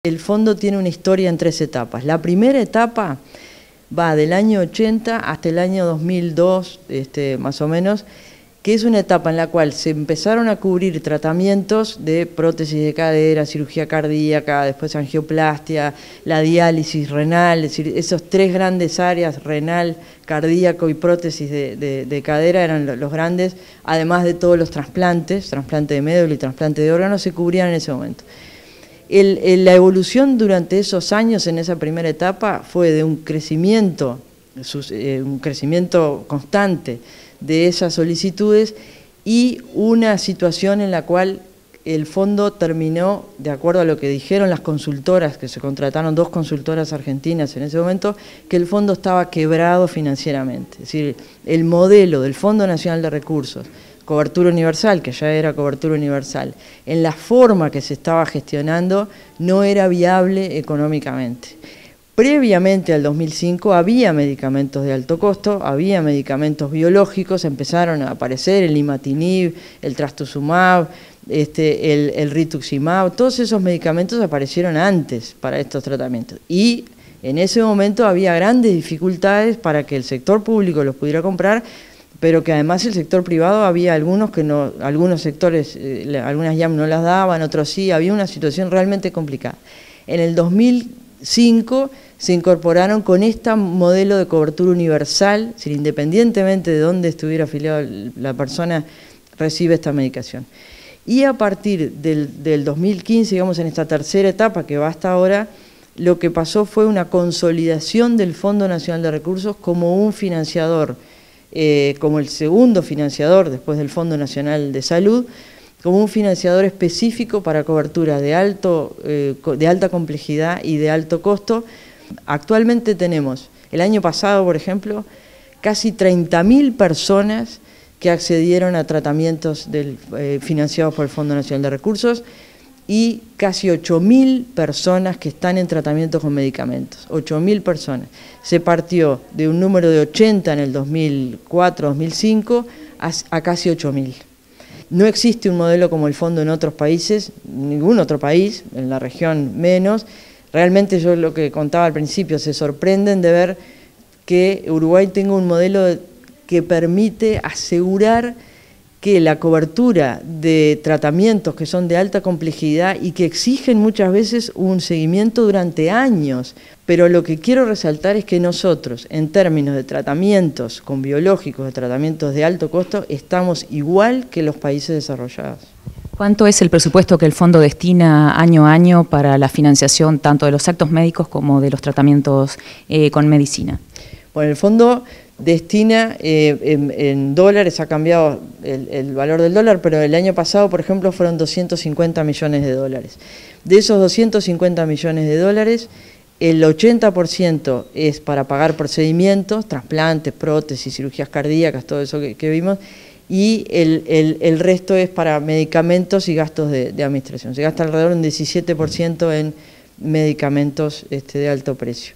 El fondo tiene una historia en 3 etapas. La primera etapa va del año 80 hasta el año 2002, más o menos, que es una etapa en la cual se empezaron a cubrir tratamientos de prótesis de cadera, cirugía cardíaca, después angioplastia, la diálisis renal, es decir, esas 3 grandes áreas, renal, cardíaco y prótesis de cadera eran los grandes, además de todos los trasplantes, trasplante de médula y trasplante de órganos, se cubrían en ese momento. La evolución durante esos años en esa primera etapa fue de un crecimiento constante de esas solicitudes y una situación en la cual el fondo terminó, de acuerdo a lo que dijeron las consultoras, que se contrataron 2 consultoras argentinas en ese momento, que el fondo estaba quebrado financieramente. Es decir, el modelo del Fondo Nacional de Recursos, cobertura universal, que ya era cobertura universal, en la forma que se estaba gestionando no era viable económicamente. Previamente al 2005 había medicamentos de alto costo, había medicamentos biológicos, empezaron a aparecer el imatinib, el trastuzumab, el rituximab, todos esos medicamentos aparecieron antes para estos tratamientos. Y en ese momento había grandes dificultades para que el sector público los pudiera comprar, pero que además el sector privado había algunos que no, algunos sectores, algunas IAM no las daban, otros sí, había una situación realmente complicada. En el 2005 se incorporaron con este modelo de cobertura universal, es decir, independientemente de dónde estuviera afiliado la persona, recibe esta medicación. Y a partir del 2015, digamos en esta tercera etapa que va hasta ahora, lo que pasó fue una consolidación del Fondo Nacional de Recursos como un financiador, como el segundo financiador después del Fondo Nacional de Salud, como un financiador específico para cobertura de alta complejidad y de alto costo. Actualmente tenemos, el año pasado por ejemplo, casi 30.000 personas que accedieron a tratamientos financiados por el Fondo Nacional de Recursos y casi 8.000 personas que están en tratamiento con medicamentos, 8.000 personas. Se partió de un número de 80 en el 2004-2005 a casi 8.000. No existe un modelo como el fondo en otros países, ningún otro país, en la región menos. Realmente yo lo que contaba al principio, se sorprenden de ver que Uruguay tenga un modelo que permite asegurar que la cobertura de tratamientos que son de alta complejidad y que exigen muchas veces un seguimiento durante años, pero lo que quiero resaltar es que nosotros, en términos de tratamientos con biológicos, de tratamientos de alto costo, estamos igual que los países desarrollados. ¿Cuánto es el presupuesto que el fondo destina año a año para la financiación tanto de los actos médicos como de los tratamientos con medicina? Bueno, el fondo destina en dólares, ha cambiado el valor del dólar, pero el año pasado, por ejemplo, fueron 250 millones de dólares. De esos 250 millones de dólares, el 80% es para pagar procedimientos, trasplantes, prótesis, cirugías cardíacas, todo eso que vimos, y el resto es para medicamentos y gastos de administración. Se gasta alrededor de un 17% en medicamentos de alto precio.